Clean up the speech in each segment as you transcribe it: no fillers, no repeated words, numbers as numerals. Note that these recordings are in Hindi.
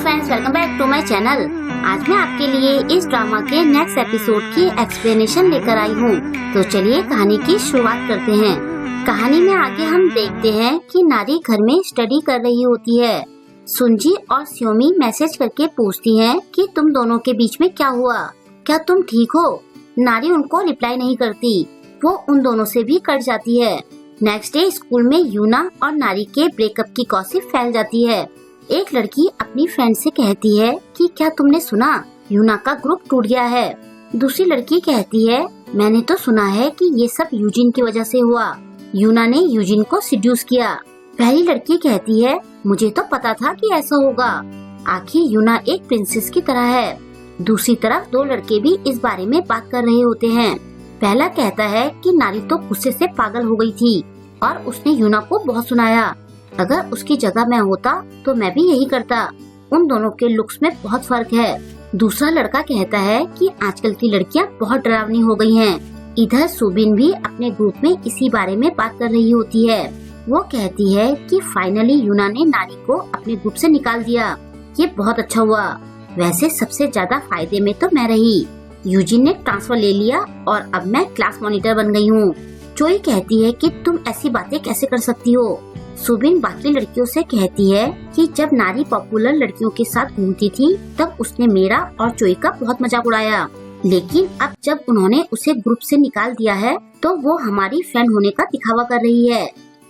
Friends, welcome back to my channel. आज मैं आपके लिए इस ड्रामा के नेक्स्ट एपिसोड की एक्सप्लेनेशन लेकर आई हूँ। तो चलिए कहानी की शुरुआत करते हैं। कहानी में आगे हम देखते हैं कि नारी घर में स्टडी कर रही होती है। सुंजी और स्योमी मैसेज करके पूछती हैं कि तुम दोनों के बीच में क्या हुआ, क्या तुम ठीक हो। नारी उनको रिप्लाई नहीं करती, वो उन दोनों से भी कट जाती है। नेक्स्ट डे स्कूल में यूना और नारी के ब्रेकअप की गॉसिप फैल जाती है। एक लड़की अपनी फ्रेंड से कहती है कि क्या तुमने सुना, यूना का ग्रुप टूट गया है। दूसरी लड़की कहती है, मैंने तो सुना है कि ये सब यूजिन की वजह से हुआ, यूना ने यूजिन को सिड्यूस किया। पहली लड़की कहती है, मुझे तो पता था कि ऐसा होगा, आखिर यूना एक प्रिंसेस की तरह है। दूसरी तरफ दो लड़के भी इस बारे में बात कर रहे होते हैं। पहला कहता है कि नारी तो गुस्से से पागल हो गई थी और उसने यूना को बहुत सुनाया। अगर उसकी जगह मैं होता तो मैं भी यही करता। उन दोनों के लुक्स में बहुत फर्क है। दूसरा लड़का कहता है कि आजकल की लड़कियां बहुत डरावनी हो गई हैं। इधर सुबिन भी अपने ग्रुप में इसी बारे में बात कर रही होती है। वो कहती है कि फाइनली यूना ने नारी को अपने ग्रुप से निकाल दिया, ये बहुत अच्छा हुआ। वैसे सबसे ज्यादा फायदे में तो मैं रही, यूजिन ने ट्रांसफर ले लिया और अब मैं क्लास मॉनिटर बन गई हूँ। चोई कहती है कि तुम ऐसी बातें कैसे कर सकती हो। सुबिन बाकी लड़कियों से कहती है कि जब नारी पॉपुलर लड़कियों के साथ घूमती थी तब उसने मेरा और चोई का बहुत मजाक उड़ाया, लेकिन अब जब उन्होंने उसे ग्रुप से निकाल दिया है तो वो हमारी फ्रेंड होने का दिखावा कर रही है।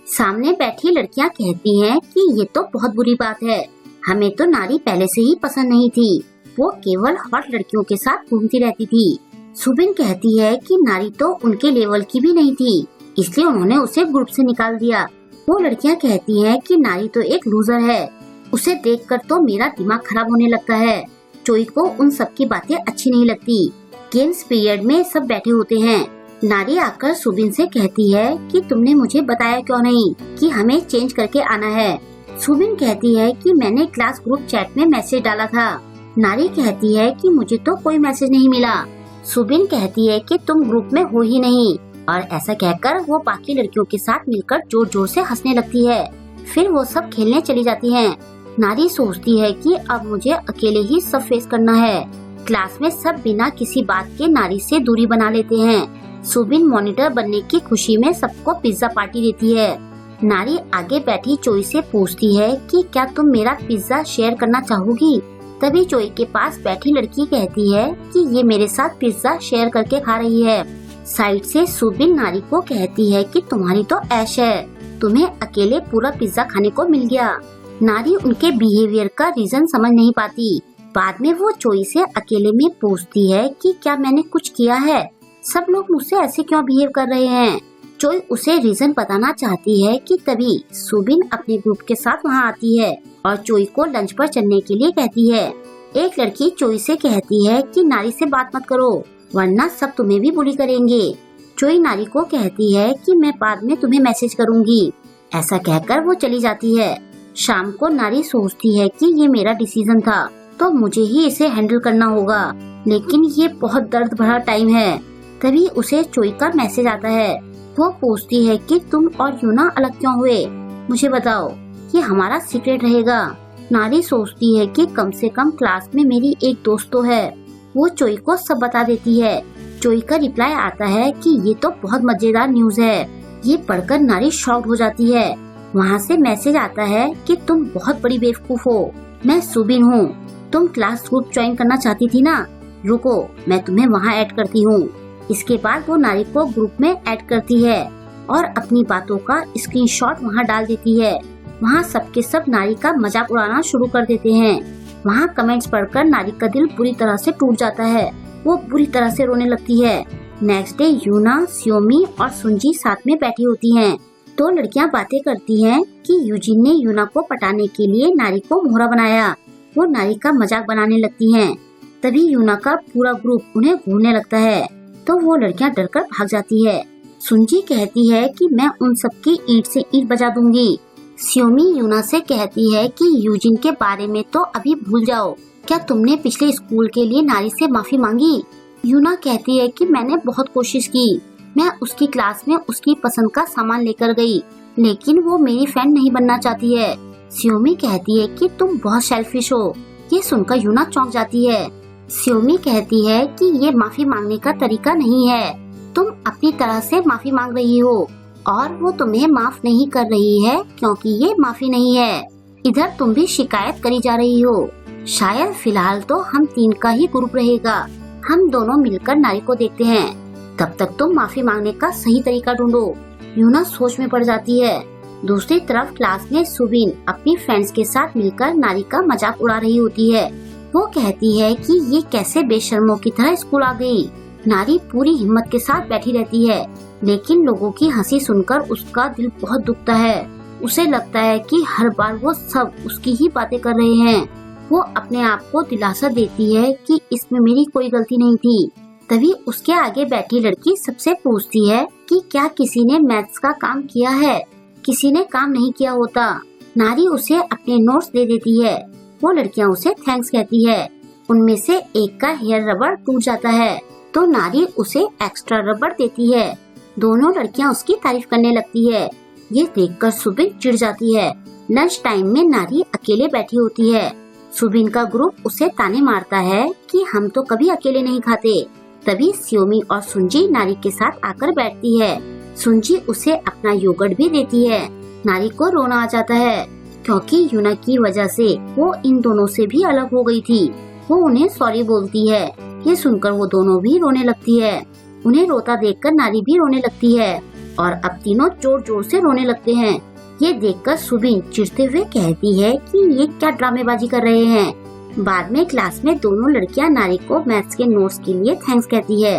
सामने बैठी लड़कियां कहती हैं कि ये तो बहुत बुरी बात है, हमें तो नारी पहले से ही पसंद नहीं थी, वो केवल हॉट लड़कियों के साथ घूमती रहती थी। सुबिन कहती है कि नारी तो उनके लेवल की भी नहीं थी, इसलिए उन्होंने उसे ग्रुप से निकाल दिया। वो लड़कियां कहती हैं कि नारी तो एक लूजर है, उसे देखकर तो मेरा दिमाग खराब होने लगता है। चोई को उन सब की बातें अच्छी नहीं लगती। गेम्स पीरियड में सब बैठे होते हैं। नारी आकर सुबिन से कहती है कि तुमने मुझे बताया क्यों नहीं कि हमें चेंज करके आना है। सुबिन कहती है कि मैंने क्लास ग्रुप चैट में मैसेज डाला था। नारी कहती है कि मुझे तो कोई मैसेज नहीं मिला। सुबिन कहती है कि तुम ग्रुप में हो ही नहीं, और ऐसा कहकर वो बाकी लड़कियों के साथ मिलकर जोर जोर से हंसने लगती है। फिर वो सब खेलने चली जाती हैं। नारी सोचती है कि अब मुझे अकेले ही सब फेस करना है। क्लास में सब बिना किसी बात के नारी से दूरी बना लेते हैं। सुबिन मॉनिटर बनने की खुशी में सबको पिज्जा पार्टी देती है। नारी आगे बैठी चोई से पूछती है कि क्या तुम मेरा पिज्जा शेयर करना चाहोगी। तभी चोई के पास बैठी लड़की कहती है कि ये मेरे साथ पिज्जा शेयर करके खा रही है। साइड से सुबिन नारी को कहती है कि तुम्हारी तो ऐश है, तुम्हें अकेले पूरा पिज्जा खाने को मिल गया। नारी उनके बिहेवियर का रीजन समझ नहीं पाती। बाद में वो चोई से अकेले में पूछती है कि क्या मैंने कुछ किया है, सब लोग मुझसे ऐसे क्यों बिहेव कर रहे हैं। चोई उसे रीजन बताना चाहती है कि तभी सुबिन अपने ग्रुप के साथ वहाँ आती है और चोई को लंच पर चलने के लिए कहती है। एक लड़की चोई से कहती है कि नारी से बात मत करो वरना सब तुम्हें भी बुली करेंगे। चोई नारी को कहती है कि मैं बाद में तुम्हें मैसेज करूंगी। ऐसा कहकर वो चली जाती है। शाम को नारी सोचती है कि ये मेरा डिसीजन था तो मुझे ही इसे हैंडल करना होगा, लेकिन ये बहुत दर्द भरा टाइम है। तभी उसे चोई का मैसेज आता है। वो पूछती है कि तुम और यूना अलग क्यों हुए, मुझे बताओ, ये हमारा सीक्रेट रहेगा। नारी सोचती है कि कम से कम क्लास में मेरी एक दोस्त तो है। वो चोई को सब बता देती है। चोई का रिप्लाई आता है कि ये तो बहुत मजेदार न्यूज है। ये पढ़कर नारी शॉक्ड हो जाती है। वहाँ से मैसेज आता है कि तुम बहुत बड़ी बेवकूफ हो, मैं सुबिन हूँ, तुम क्लास ग्रुप ज्वाइन करना चाहती थी ना, रुको मैं तुम्हें वहाँ ऐड करती हूँ। इसके बाद वो नारी को ग्रुप में ऐड करती है और अपनी बातों का स्क्रीनशॉट वहाँ डाल देती है। वहाँ सबके सब नारी का मजाक उड़ाना शुरू कर देते हैं। वहाँ कमेंट्स पढ़कर नारी का दिल बुरी तरह से टूट जाता है। वो बुरी तरह से रोने लगती है। नेक्स्ट डे यूना, स्योमी और सुंजी साथ में बैठी होती हैं। दो लड़कियाँ बातें करती हैं कि यूजिन ने यूना को पटाने के लिए नारी को मोहरा बनाया। वो नारी का मजाक बनाने लगती हैं। तभी यूना का पूरा ग्रुप उन्हें घूरने लगता है तो वो लड़कियाँ डरकर भाग जाती है। सुंजी कहती है कि मैं उन सबकी ईंट से ईंट बजा दूंगी। स्योमी यूना से कहती है कि यूजिन के बारे में तो अभी भूल जाओ, क्या तुमने पिछले स्कूल के लिए नारी से माफी मांगी। यूना कहती है कि मैंने बहुत कोशिश की, मैं उसकी क्लास में उसकी पसंद का सामान लेकर गई, लेकिन वो मेरी फ्रेंड नहीं बनना चाहती है। स्योमी कहती है कि तुम बहुत सेल्फिश हो, ये सुनकर यूना चौंक जाती है। स्योमी कहती है कि ये माफी मांगने का तरीका नहीं है, तुम अपनी तरह से माफी मांग रही हो और वो तुम्हें माफ नहीं कर रही है क्योंकि ये माफी नहीं है। इधर तुम भी शिकायत करी जा रही हो। शायद फिलहाल तो हम 3 का ही ग्रुप रहेगा, हम दोनों मिलकर नारी को देखते हैं, तब तक तुम माफी मांगने का सही तरीका ढूंढो। यूना सोच में पड़ जाती है। दूसरी तरफ क्लास में सुबिन अपनी फ्रेंड्स के साथ मिलकर नारी का मजाक उड़ा रही होती है। वो कहती है कि ये कैसे बेशर्मों की तरह स्कूल आ गई। नारी पूरी हिम्मत के साथ बैठी रहती है, लेकिन लोगों की हंसी सुनकर उसका दिल बहुत दुखता है। उसे लगता है कि हर बार वो सब उसकी ही बातें कर रहे हैं। वो अपने आप को दिलासा देती है कि इसमें मेरी कोई गलती नहीं थी। तभी उसके आगे बैठी लड़की सबसे पूछती है कि क्या किसी ने मैथ्स का काम किया है। किसी ने काम नहीं किया होता। नारी उसे अपने नोट्स दे देती है। वो लड़कियां उसे थैंक्स कहती है। उनमें से एक का हेयर रबर टूट जाता है तो नारी उसे एक्स्ट्रा रबर देती है। दोनों लड़कियां उसकी तारीफ करने लगती है। ये देखकर सुबिन चिढ़ जाती है। लंच टाइम में नारी अकेले बैठी होती है। सुबिन का ग्रुप उसे ताने मारता है कि हम तो कभी अकेले नहीं खाते। तभी स्योमी और सुंजी नारी के साथ आकर बैठती है। सुंजी उसे अपना योगर्ट भी देती है। नारी को रोना आ जाता है क्योंकि यूना की वजह से वो इन दोनों से भी अलग हो गई थी। वो उन्हें सॉरी बोलती है। ये सुनकर वो दोनों भी रोने लगती है। उन्हें रोता देखकर नारी भी रोने लगती है और अब तीनों जोर जोर से रोने लगते हैं। ये देखकर सुबिन चिढ़ते हुए कहती है कि ये क्या ड्रामेबाजी कर रहे हैं। बाद में क्लास में दोनों लड़कियां नारी को मैथ्स के नोट्स के लिए थैंक्स कहती है।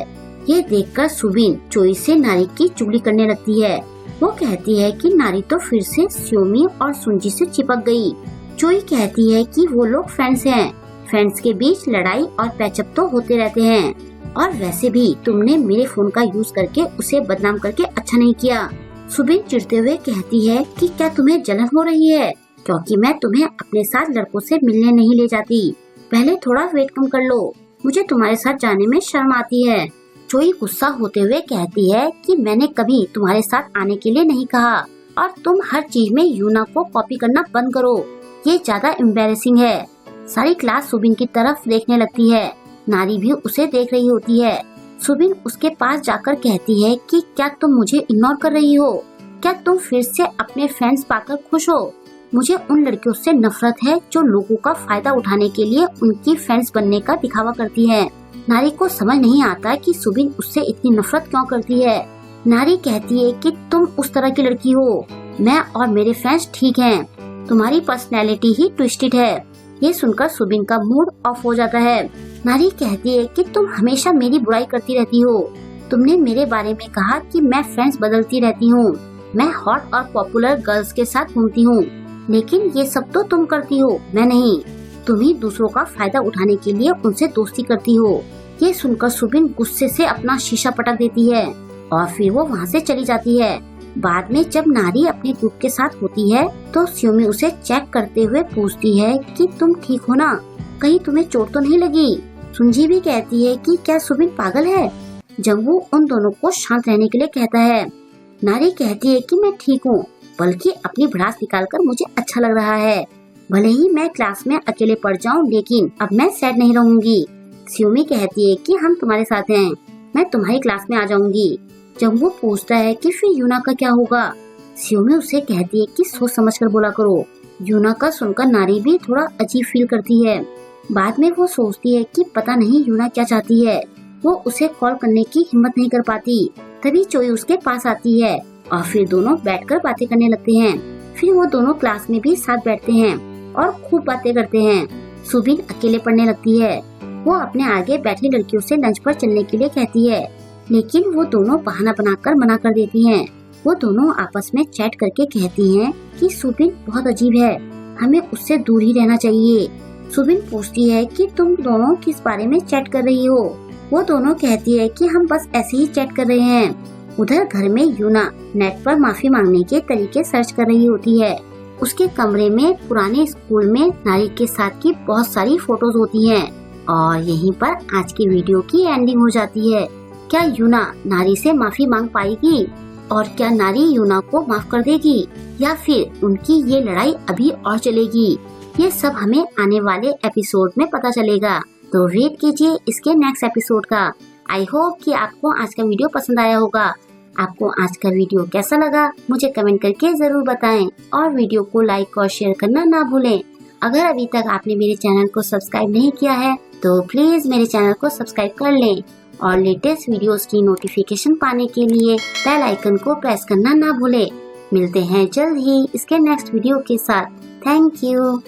ये देखकर सुबिन चोई से नारी की चुगली करने लगती है। वो कहती है कि नारी तो फिर से स्योमी और सुंजी से चिपक गई। चोई कहती है कि वो लोग फ्रेंड्स हैं। फ्रेंड्स के बीच लड़ाई और पैचअप तो होते रहते हैं और वैसे भी तुमने मेरे फोन का यूज करके उसे बदनाम करके अच्छा नहीं किया। सुबिन चिढ़ते हुए कहती है कि क्या तुम्हें जलन हो रही है क्योंकि मैं तुम्हें अपने साथ लड़कों से मिलने नहीं ले जाती। पहले थोड़ा वेट कम कर लो, मुझे तुम्हारे साथ जाने में शर्म आती है। चोई गुस्सा होते हुए कहती है कि मैंने कभी तुम्हारे साथ आने के लिए नहीं कहा और तुम हर चीज में यूना को कॉपी करना बंद करो, ये ज्यादा एम्बैरेसिंग है। सारी क्लास सुबिन की तरफ देखने लगती है। नारी भी उसे देख रही होती है। सुबिन उसके पास जाकर कहती है कि क्या तुम मुझे इग्नोर कर रही हो? क्या तुम फिर से अपने फ्रेंड्स पाकर खुश हो? मुझे उन लड़कियों से नफरत है जो लोगों का फायदा उठाने के लिए उनकी फ्रेंड्स बनने का दिखावा करती है। नारी को समझ नहीं आता कि सुबिन उससे इतनी नफरत क्यों करती है। नारी कहती है कि तुम उस तरह की लड़की हो, मैं और मेरे फ्रेंड्स ठीक हैं, तुम्हारी पर्सनैलिटी ही ट्विस्टेड है। ये सुनकर सुबिन का मूड ऑफ हो जाता है। नारी कहती है कि तुम हमेशा मेरी बुराई करती रहती हो। तुमने मेरे बारे में कहा कि मैं फ्रेंड्स बदलती रहती हूँ, मैं हॉट और पॉपुलर गर्ल्स के साथ घूमती हूँ, लेकिन ये सब तो तुम करती हो, मैं नहीं। तुम ही दूसरों का फायदा उठाने के लिए उनसे दोस्ती करती हो। ये सुनकर सुबिन गुस्से से अपना शीशा पटक देती है और फिर वो वहाँ से चली जाती है। बाद में जब नारी अपने ग्रुप के साथ होती है तो स्योमी उसे चेक करते हुए पूछती है कि तुम ठीक हो ना, कहीं तुम्हें चोट तो नहीं लगी। सुंजी भी कहती है कि क्या सुबिन पागल है। जंगू उन दोनों को शांत रहने के लिए कहता है। नारी कहती है कि मैं ठीक हूँ, बल्कि अपनी भड़ास निकालकर मुझे अच्छा लग रहा है। भले ही मैं क्लास में अकेले पड़ जाऊँ, लेकिन अब मैं सैड नहीं रहूंगी। स्योमी कहती है कि हम तुम्हारे साथ हैं, मैं तुम्हारी क्लास में आ जाऊंगी। जंगू पूछता है कि फिर यूना का क्या होगा। स्योमी उसे कहती है कि सोच समझ कर बोला करो। यूना का सुनकर नारी भी थोड़ा अजीब फील करती है। बाद में वो सोचती है कि पता नहीं यूना क्या चाहती है। वो उसे कॉल करने की हिम्मत नहीं कर पाती। तभी चोई उसके पास आती है और फिर दोनों बैठकर बातें करने लगते हैं। फिर वो दोनों क्लास में भी साथ बैठते हैं और खूब बातें करते हैं। सुबिन अकेले पढ़ने लगती है। वो अपने आगे बैठी लड़कियों से लंच पर चलने के लिए कहती है, लेकिन वो दोनों बहाना बनाकर मना कर देती हैं। वो दोनों आपस में चैट करके कहती हैं कि सुबिन बहुत अजीब है, हमें उससे दूर ही रहना चाहिए। सुबिन पूछती है कि तुम दोनों किस बारे में चैट कर रही हो। वो दोनों कहती है कि हम बस ऐसे ही चैट कर रहे हैं। उधर घर में यूना नेट पर माफी मांगने के तरीके सर्च कर रही होती है। उसके कमरे में पुराने स्कूल में नारी के साथ की बहुत सारी फोटोज होती हैं। और यहीं पर आज की वीडियो की एंडिंग हो जाती है। क्या यूना नारी से माफी मांग पाएगी और क्या नारी यूना को माफ कर देगी या फिर उनकी ये लड़ाई अभी और चलेगी? ये सब हमें आने वाले एपिसोड में पता चलेगा। तो वेट कीजिए इसके नेक्स्ट एपिसोड का। आई होप कि आपको आज का वीडियो पसंद आया होगा। आपको आज का वीडियो कैसा लगा मुझे कमेंट करके जरूर बताएं और वीडियो को लाइक और शेयर करना ना भूलें। अगर अभी तक आपने मेरे चैनल को सब्सक्राइब नहीं किया है तो प्लीज मेरे चैनल को सब्सक्राइब कर लें और लेटेस्ट वीडियोस की नोटिफिकेशन पाने के लिए बेल आइकन को प्रेस करना ना भूलें। मिलते हैं जल्द ही इसके नेक्स्ट वीडियो के साथ। Thank you.